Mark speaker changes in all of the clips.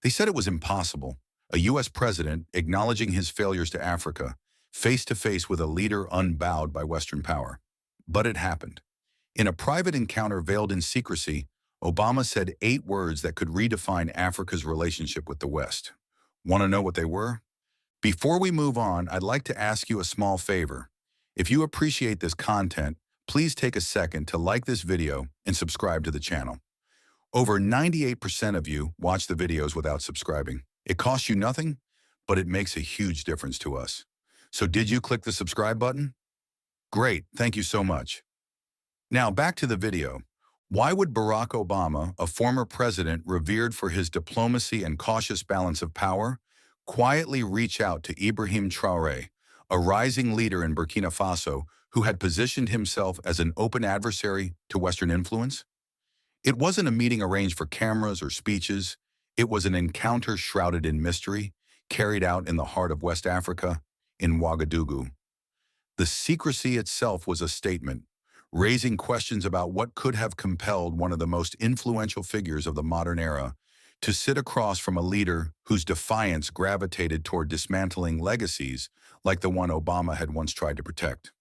Speaker 1: They said it was impossible. A U.S. president acknowledging his failures to Africa, face to face with a leader unbowed by Western power. But it happened. In a private encounter veiled in secrecy, Obama said 8 words that could redefine Africa's relationship with the West. Want to know what they were? Before we move on, I'd like to ask you a small favor. If you appreciate this content, please take a second to like this video and subscribe to the channel. Over 98% of you watch the videos without subscribing. It costs you nothing, but it makes a huge difference to us. So did you click the subscribe button? Great, thank you so much. Now back to the video. Why would Barack Obama, a former president revered for his diplomacy and cautious balance of power, quietly reach out to Ibrahim Traoré, a rising leader in Burkina Faso who had positioned himself as an open adversary to Western influence? It wasn't a meeting arranged for cameras or speeches. It was an encounter shrouded in mystery, carried out in the heart of West Africa, in Wagadugu. The secrecy itself was a statement, raising questions about what could have compelled one of the most influential figures of the modern era to sit across from a leader whose defiance gravitated toward dismantling legacies like the one Obama had once tried to protect.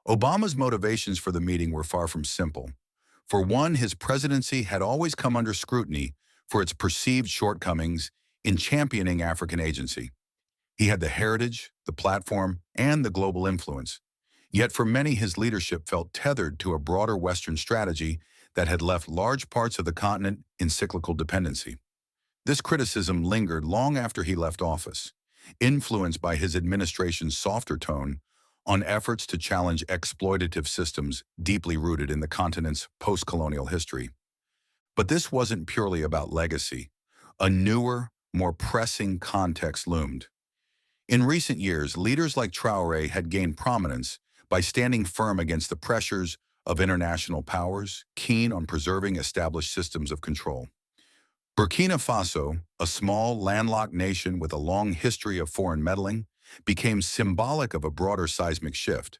Speaker 1: Obama's motivations for the meeting were far from simple. For one, his presidency had always come under scrutiny for its perceived shortcomings in championing African agency. He had the heritage, the platform, and the global influence. Yet for many, his leadership felt tethered to a broader Western strategy that had left large parts of the continent in cyclical dependency. This criticism lingered long after he left office, influenced by his administration's softer tone on efforts to challenge exploitative systems deeply rooted in the continent's post-colonial history. But this wasn't purely about legacy. A newer, more pressing context loomed. In recent years, leaders like Traoré had gained prominence by standing firm against the pressures of international powers, keen on preserving established systems of control. Burkina Faso, a small, landlocked nation with a long history of foreign meddling, became symbolic of a broader seismic shift.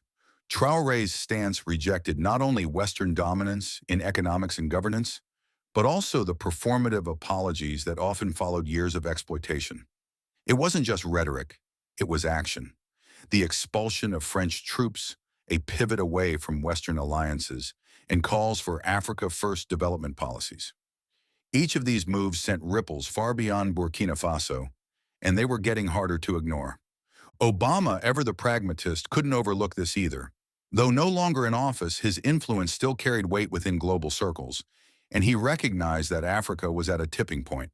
Speaker 1: Traoré's stance rejected not only Western dominance in economics and governance, but also the performative apologies that often followed years of exploitation. It wasn't just rhetoric, it was action. The expulsion of French troops, a pivot away from Western alliances, and calls for Africa-first development policies. Each of these moves sent ripples far beyond Burkina Faso, and they were getting harder to ignore. Obama, ever the pragmatist, couldn't overlook this either. Though no longer in office, his influence still carried weight within global circles, and he recognized that Africa was at a tipping point.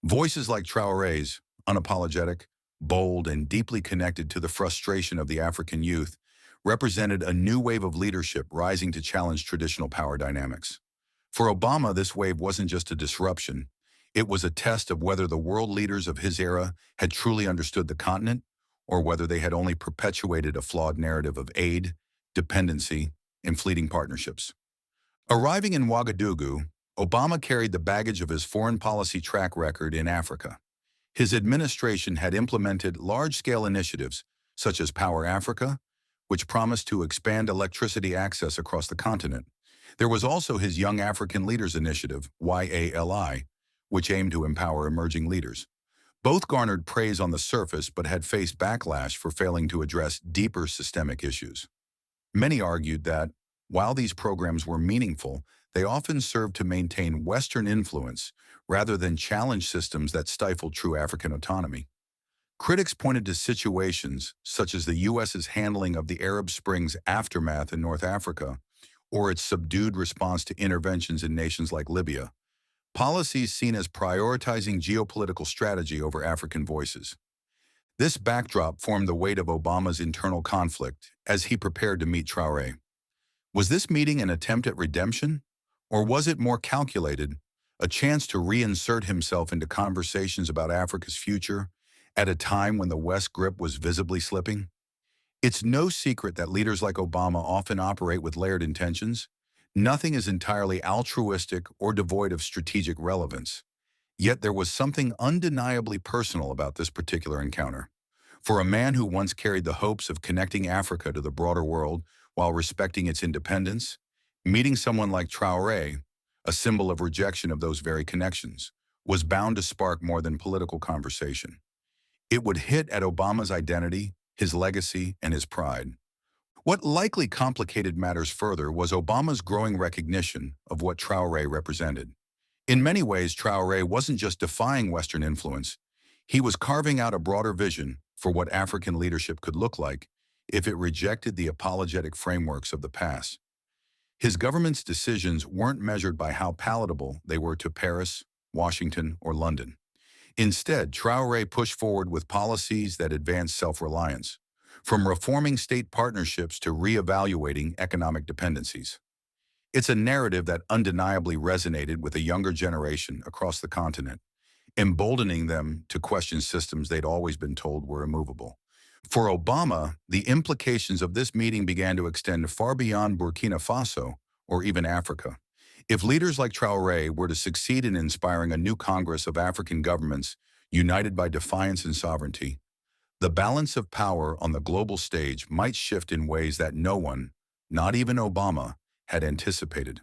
Speaker 1: Voices like Traoré's, unapologetic, bold, and deeply connected to the frustration of the African youth, represented a new wave of leadership rising to challenge traditional power dynamics. For Obama, this wave wasn't just a disruption. It was a test of whether the world leaders of his era had truly understood the continent, or whether they had only perpetuated a flawed narrative of aid, dependency, and fleeting partnerships. Arriving in Wagadugu, Obama carried the baggage of his foreign policy track record in Africa. His administration had implemented large-scale initiatives, such as Power Africa, which promised to expand electricity access across the continent. There was also his Young African Leaders Initiative, YALI, which aimed to empower emerging leaders. Both garnered praise on the surface but had faced backlash for failing to address deeper systemic issues. Many argued that, while these programs were meaningful, they often served to maintain Western influence rather than challenge systems that stifled true African autonomy. Critics pointed to situations such as the U.S.'s handling of the Arab Spring's aftermath in North Africa, or its subdued response to interventions in nations like Libya, policies seen as prioritizing geopolitical strategy over African voices. This backdrop formed the weight of Obama's internal conflict as he prepared to meet Traoré. Was this meeting an attempt at redemption, or was it more calculated, a chance to reinsert himself into conversations about Africa's future at a time when the West's grip was visibly slipping? It's no secret that leaders like Obama often operate with layered intentions. Nothing is entirely altruistic or devoid of strategic relevance. Yet there was something undeniably personal about this particular encounter. For a man who once carried the hopes of connecting Africa to the broader world while respecting its independence, meeting someone like Traoré, a symbol of rejection of those very connections, was bound to spark more than political conversation. It would hit at Obama's identity, his legacy, and his pride. What likely complicated matters further was Obama's growing recognition of what Traoré represented. In many ways, Traoré wasn't just defying Western influence, he was carving out a broader vision for what African leadership could look like if it rejected the apologetic frameworks of the past. His government's decisions weren't measured by how palatable they were to Paris, Washington, or London. Instead, Traoré pushed forward with policies that advanced self-reliance, from reforming state partnerships to re-evaluating economic dependencies. It's a narrative that undeniably resonated with a younger generation across the continent, emboldening them to question systems they'd always been told were immovable. For Obama, the implications of this meeting began to extend far beyond Burkina Faso or even Africa. If leaders like Traoré were to succeed in inspiring a new Congress of African governments united by defiance and sovereignty, the balance of power on the global stage might shift in ways that no one, not even Obama, had anticipated.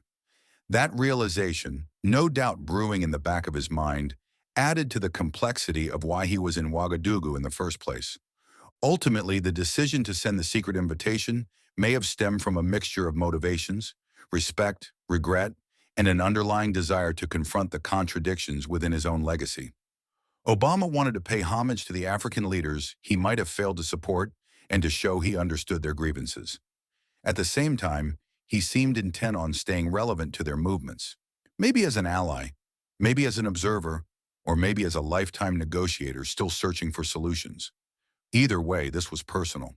Speaker 1: That realization, no doubt brewing in the back of his mind, added to the complexity of why he was in Wagadugu in the first place. Ultimately, the decision to send the secret invitation may have stemmed from a mixture of motivations, respect, regret, and an underlying desire to confront the contradictions within his own legacy. Obama wanted to pay homage to the African leaders he might have failed to support and to show he understood their grievances. At the same time, he seemed intent on staying relevant to their movements, maybe as an ally, maybe as an observer, or maybe as a lifetime negotiator still searching for solutions. Either way, this was personal.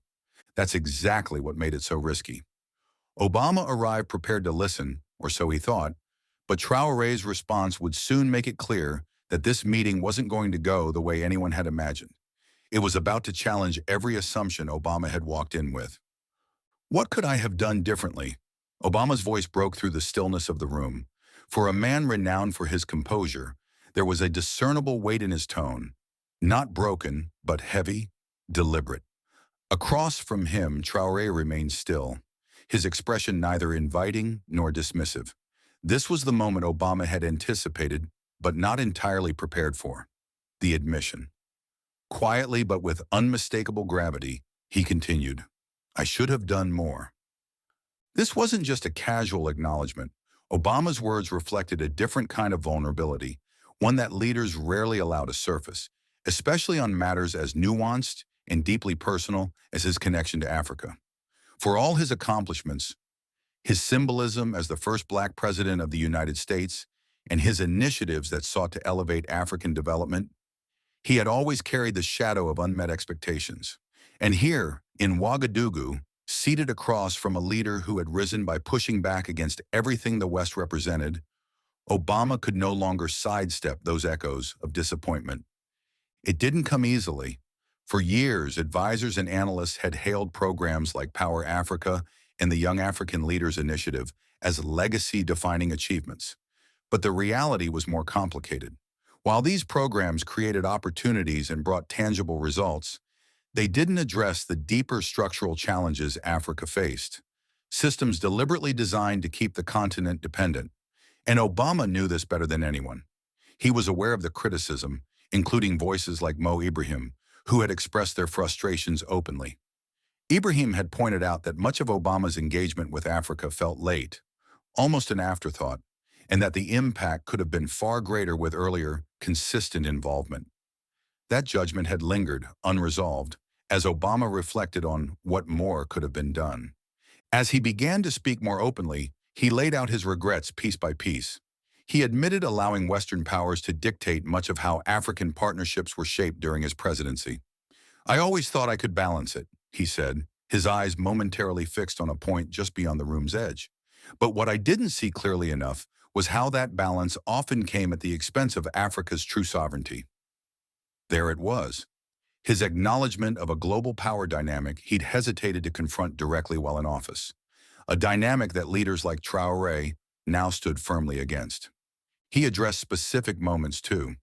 Speaker 1: That's exactly what made it so risky. Obama arrived prepared to listen, or so he thought, but Traoré's response would soon make it clear that this meeting wasn't going to go the way anyone had imagined. It was about to challenge every assumption Obama had walked in with. What could I have done differently? Obama's voice broke through the stillness of the room. For a man renowned for his composure, there was a discernible weight in his tone, not broken, but heavy, deliberate. Across from him, Traoré remained still, his expression neither inviting nor dismissive. This was the moment Obama had anticipated, but not entirely prepared for. The admission. Quietly but with unmistakable gravity, he continued, "I should have done more." This wasn't just a casual acknowledgement. Obama's words reflected a different kind of vulnerability, one that leaders rarely allow to surface, especially on matters as nuanced and deeply personal as his connection to Africa. For all his accomplishments, his symbolism as the first Black president of the United States, and his initiatives that sought to elevate African development, he had always carried the shadow of unmet expectations. And here, in Wagadugu, seated across from a leader who had risen by pushing back against everything the West represented, Obama could no longer sidestep those echoes of disappointment. It didn't come easily. For years, advisors and analysts had hailed programs like Power Africa and the Young African Leaders Initiative as legacy-defining achievements. But the reality was more complicated. While these programs created opportunities and brought tangible results, they didn't address the deeper structural challenges Africa faced. Systems deliberately designed to keep the continent dependent. And Obama knew this better than anyone. He was aware of the criticism, including voices like Ibrahim, who had expressed their frustrations openly. Ibrahim had pointed out that much of Obama's engagement with Africa felt late, almost an afterthought, and that the impact could have been far greater with earlier, consistent involvement. That judgment had lingered, unresolved, as Obama reflected on what more could have been done. As he began to speak more openly, he laid out his regrets piece by piece. He admitted allowing Western powers to dictate much of how African partnerships were shaped during his presidency. "I always thought I could balance it," he said, his eyes momentarily fixed on a point just beyond the room's edge. "But what I didn't see clearly enough was how that balance often came at the expense of Africa's true sovereignty." There it was, his acknowledgement of a global power dynamic he'd hesitated to confront directly while in office, a dynamic that leaders like Traoré now stood firmly against. He addressed specific moments too.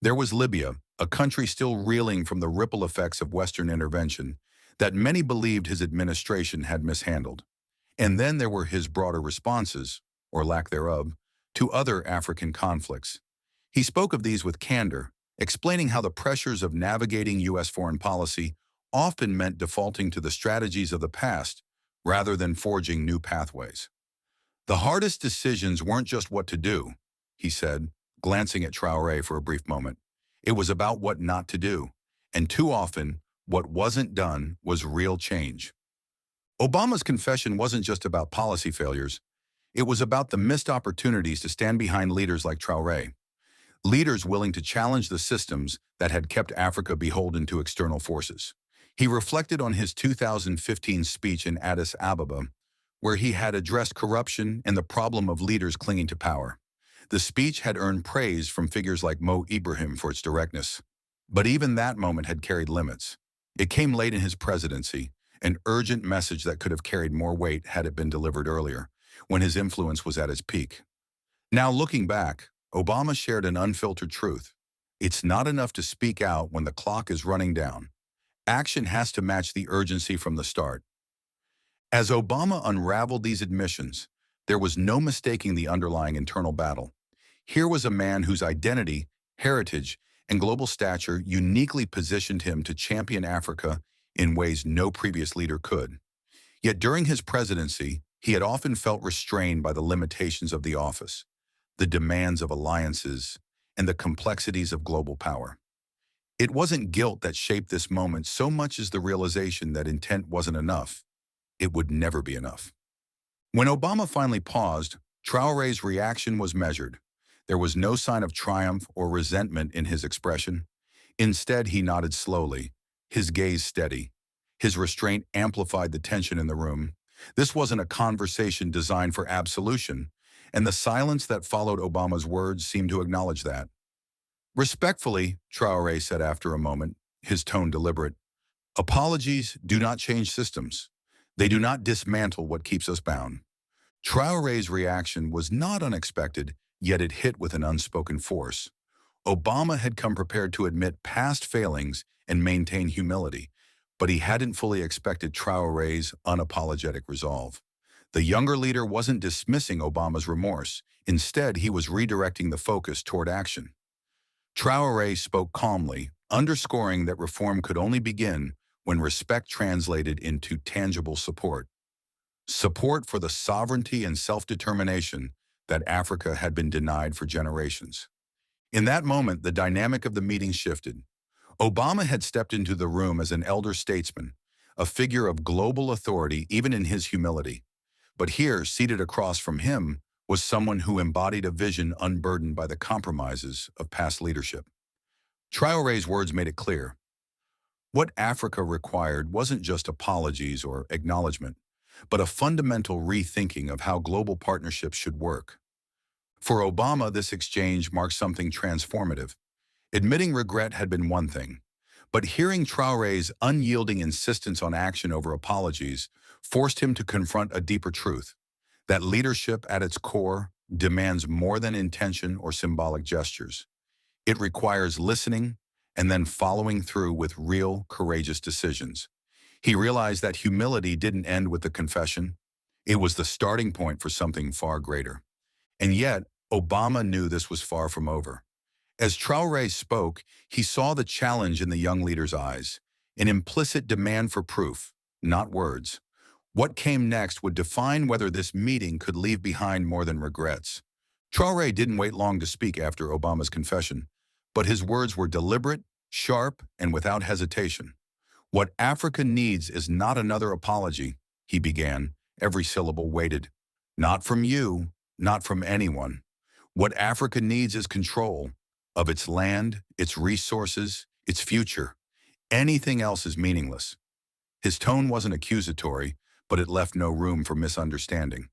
Speaker 1: There was Libya, a country still reeling from the ripple effects of Western intervention that many believed his administration had mishandled. And then there were his broader responses, or lack thereof, to other African conflicts. He spoke of these with candor, explaining how the pressures of navigating U.S. foreign policy often meant defaulting to the strategies of the past rather than forging new pathways. The hardest decisions weren't just what to do, he said, glancing at Traoré for a brief moment. It was about what not to do, and too often, what wasn't done was real change. Obama's confession wasn't just about policy failures. It was about the missed opportunities to stand behind leaders like Traoré, leaders willing to challenge the systems that had kept Africa beholden to external forces. He reflected on his 2015 speech in Addis Ababa, where he had addressed corruption and the problem of leaders clinging to power. The speech had earned praise from figures like Ibrahim for its directness. But even that moment had carried limits. It came late in his presidency, an urgent message that could have carried more weight had it been delivered earlier, when his influence was at its peak. Now looking back, Obama shared an unfiltered truth. It's not enough to speak out when the clock is running down. Action has to match the urgency from the start. As Obama unraveled these admissions, there was no mistaking the underlying internal battle. Here was a man whose identity, heritage, and global stature uniquely positioned him to champion Africa in ways no previous leader could. Yet during his presidency, he had often felt restrained by the limitations of the office, the demands of alliances, and the complexities of global power. It wasn't guilt that shaped this moment so much as the realization that intent wasn't enough. It would never be enough. When Obama finally paused, Traoré's reaction was measured. There was no sign of triumph or resentment in his expression. Instead, he nodded slowly, his gaze steady. His restraint amplified the tension in the room. This wasn't a conversation designed for absolution, and the silence that followed Obama's words seemed to acknowledge that. Respectfully, Traoré said after a moment, his tone deliberate, apologies do not change systems. They do not dismantle what keeps us bound. Traoré's reaction was not unexpected, yet it hit with an unspoken force. Obama had come prepared to admit past failings and maintain humility, but he hadn't fully expected Traoré's unapologetic resolve. The younger leader wasn't dismissing Obama's remorse. Instead, he was redirecting the focus toward action. Traoré spoke calmly, underscoring that reform could only begin when respect translated into tangible support. Support for the sovereignty and self-determination that Africa had been denied for generations. In that moment, the dynamic of the meeting shifted. Obama had stepped into the room as an elder statesman, a figure of global authority even in his humility. But here, seated across from him, was someone who embodied a vision unburdened by the compromises of past leadership. Traoré's words made it clear. What Africa required wasn't just apologies or acknowledgement, but a fundamental rethinking of how global partnerships should work. For Obama, this exchange marked something transformative. Admitting regret had been one thing, but hearing Traoré's unyielding insistence on action over apologies forced him to confront a deeper truth, that leadership at its core demands more than intention or symbolic gestures. It requires listening and then following through with real, courageous decisions. He realized that humility didn't end with the confession. It was the starting point for something far greater. And yet, Obama knew this was far from over. As Traoré spoke, he saw the challenge in the young leader's eyes, an implicit demand for proof, not words. What came next would define whether this meeting could leave behind more than regrets. Traoré didn't wait long to speak after Obama's confession, but his words were deliberate, sharp, and without hesitation. What Africa needs is not another apology, he began, every syllable weighted. Not from you, not from anyone. What Africa needs is control of its land, its resources, its future. Anything else is meaningless. His tone wasn't accusatory, but it left no room for misunderstanding.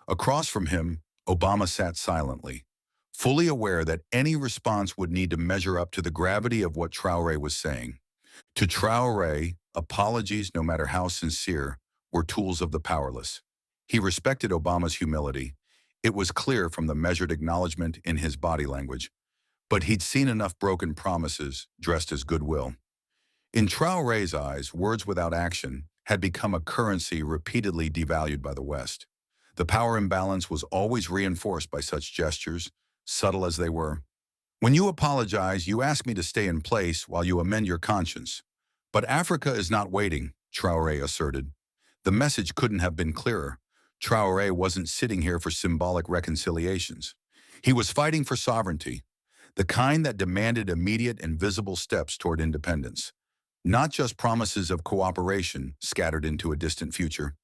Speaker 1: Across from him, Obama sat silently, fully aware that any response would need to measure up to the gravity of what Traoré was saying. To Traoré, apologies, no matter how sincere, were tools of the powerless. He respected Obama's humility. It was clear from the measured acknowledgement in his body language. But he'd seen enough broken promises dressed as goodwill. In Traoré's eyes, words without action had become a currency repeatedly devalued by the West. The power imbalance was always reinforced by such gestures, subtle as they were. When you apologize, you ask me to stay in place while you amend your conscience. But Africa is not waiting, Traoré asserted. The message couldn't have been clearer. Traoré wasn't sitting here for symbolic reconciliations. He was fighting for sovereignty, the kind that demanded immediate and visible steps toward independence, not just promises of cooperation scattered into a distant future.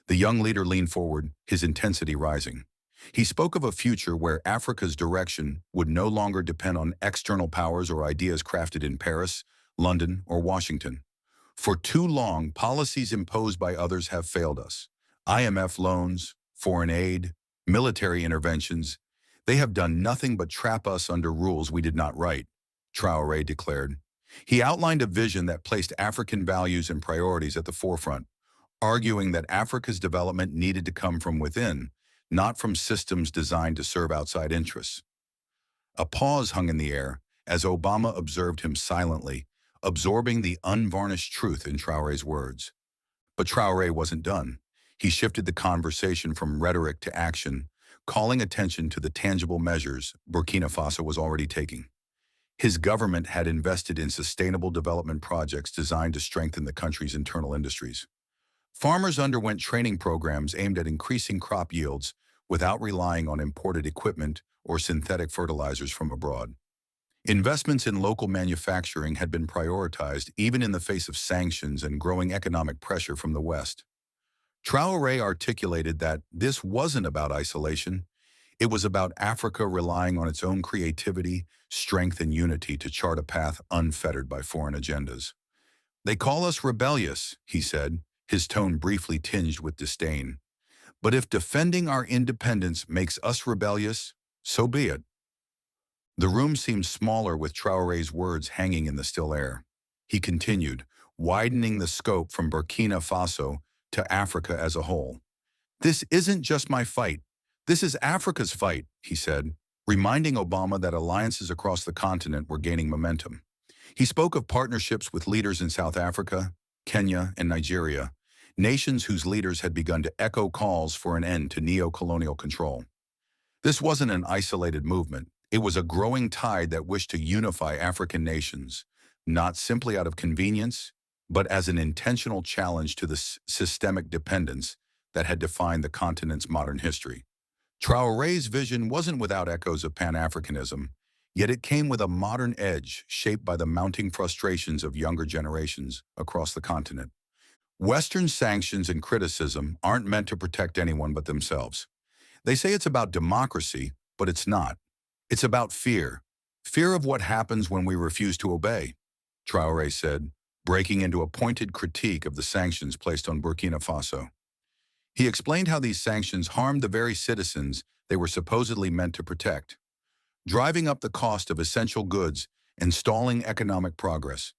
Speaker 1: The young leader leaned forward, his intensity rising. He spoke of a future where Africa's direction would no longer depend on external powers or ideas crafted in Paris, London, or Washington. For too long, policies imposed by others have failed us. IMF loans, foreign aid, military interventions, they have done nothing but trap us under rules we did not write, Traoré declared. He outlined a vision that placed African values and priorities at the forefront, arguing that Africa's development needed to come from within, not from systems designed to serve outside interests. A pause hung in the air as Obama observed him silently, absorbing the unvarnished truth in Traoré's words. But Traoré wasn't done. He shifted the conversation from rhetoric to action, calling attention to the tangible measures Burkina Faso was already taking. His government had invested in sustainable development projects designed to strengthen the country's internal industries. Farmers underwent training programs aimed at increasing crop yields without relying on imported equipment or synthetic fertilizers from abroad. Investments in local manufacturing had been prioritized even in the face of sanctions and growing economic pressure from the West. Traoré articulated that this wasn't about isolation. It was about Africa relying on its own creativity, strength, and unity to chart a path unfettered by foreign agendas. They call us rebellious, he said, his tone briefly tinged with disdain. But if defending our independence makes us rebellious, so be it. The room seemed smaller with Traoré's words hanging in the still air. He continued, widening the scope from Burkina Faso to Africa as a whole. This isn't just my fight. This is Africa's fight, he said, reminding Obama that alliances across the continent were gaining momentum. He spoke of partnerships with leaders in South Africa, Kenya, and Nigeria, nations whose leaders had begun to echo calls for an end to neo-colonial control. This wasn't an isolated movement. It was a growing tide that wished to unify African nations, not simply out of convenience, but as an intentional challenge to the systemic dependence that had defined the continent's modern history. Traoré's vision wasn't without echoes of Pan-Africanism, yet it came with a modern edge shaped by the mounting frustrations of younger generations across the continent. Western sanctions and criticism aren't meant to protect anyone but themselves. They say it's about democracy, but it's not. It's about fear. Fear of what happens when we refuse to obey, Traoré said, breaking into a pointed critique of the sanctions placed on Burkina Faso. He explained how these sanctions harmed the very citizens they were supposedly meant to protect, driving up the cost of essential goods and stalling economic progress.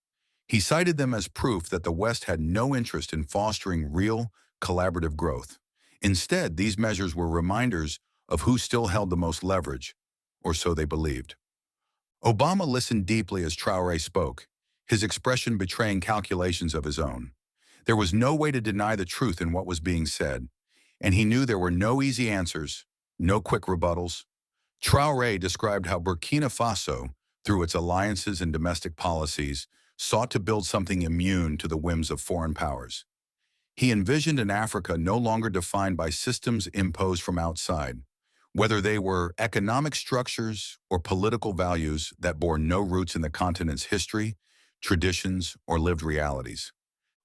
Speaker 1: He cited them as proof that the West had no interest in fostering real, collaborative growth. Instead, these measures were reminders of who still held the most leverage, or so they believed. Obama listened deeply as Traoré spoke, his expression betraying calculations of his own. There was no way to deny the truth in what was being said, and he knew there were no easy answers, no quick rebuttals. Traoré described how Burkina Faso, through its alliances and domestic policies, sought to build something immune to the whims of foreign powers. He envisioned an Africa no longer defined by systems imposed from outside, whether they were economic structures or political values that bore no roots in the continent's history, traditions, or lived realities.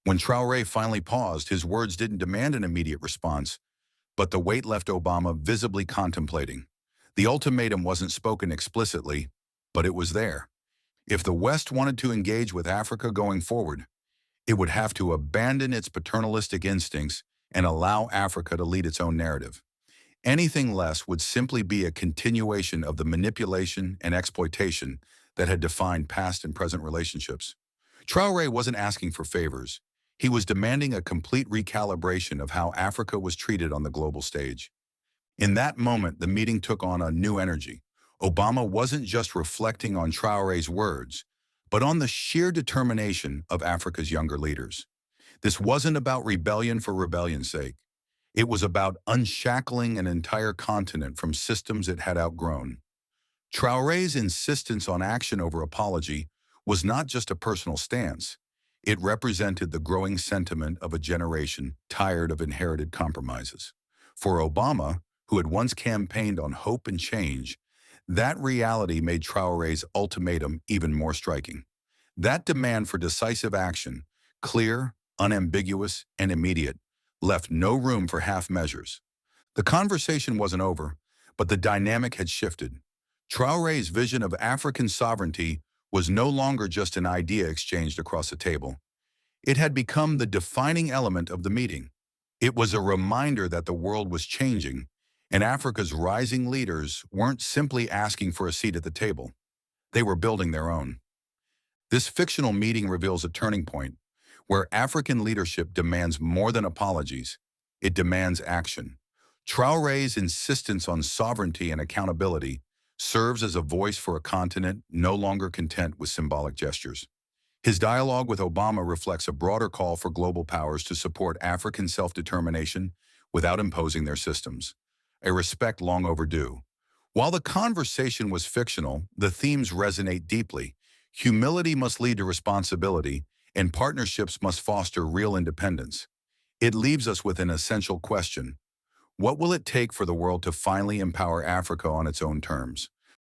Speaker 1: When Traoré finally paused, his words didn't demand an immediate response, but the weight left Obama visibly contemplating. The ultimatum wasn't spoken explicitly, but it was there. If the West wanted to engage with Africa going forward, it would have to abandon its paternalistic instincts and allow Africa to lead its own narrative. Anything less would simply be a continuation of the manipulation and exploitation that had defined past and present relationships. Traoré wasn't asking for favors. He was demanding a complete recalibration of how Africa was treated on the global stage. In that moment, the meeting took on a new energy. Obama wasn't just reflecting on Traoré's words, but on the sheer determination of Africa's younger leaders. This wasn't about rebellion for rebellion's sake. It was about unshackling an entire continent from systems it had outgrown. Traoré's insistence on action over apology was not just a personal stance. It represented the growing sentiment of a generation tired of inherited compromises. For Obama, who had once campaigned on hope and change, that reality made Traoré's ultimatum even more striking. That demand for decisive action, clear, unambiguous, and immediate, left no room for half measures. The conversation wasn't over, but the dynamic had shifted. Traoré's vision of African sovereignty was no longer just an idea exchanged across a table. It had become the defining element of the meeting. It was a reminder that the world was changing, and Africa's rising leaders weren't simply asking for a seat at the table. They were building their own. This fictional meeting reveals a turning point where African leadership demands more than apologies. It demands action. Traoré's insistence on sovereignty and accountability serves as a voice for a continent no longer content with symbolic gestures. His dialogue with Obama reflects a broader call for global powers to support African self-determination without imposing their systems, a respect long overdue. While the conversation was fictional, the themes resonate deeply. Humility must lead to responsibility, and partnerships must foster real independence. It leaves us with an essential question. What will it take for the world to finally empower Africa on its own terms?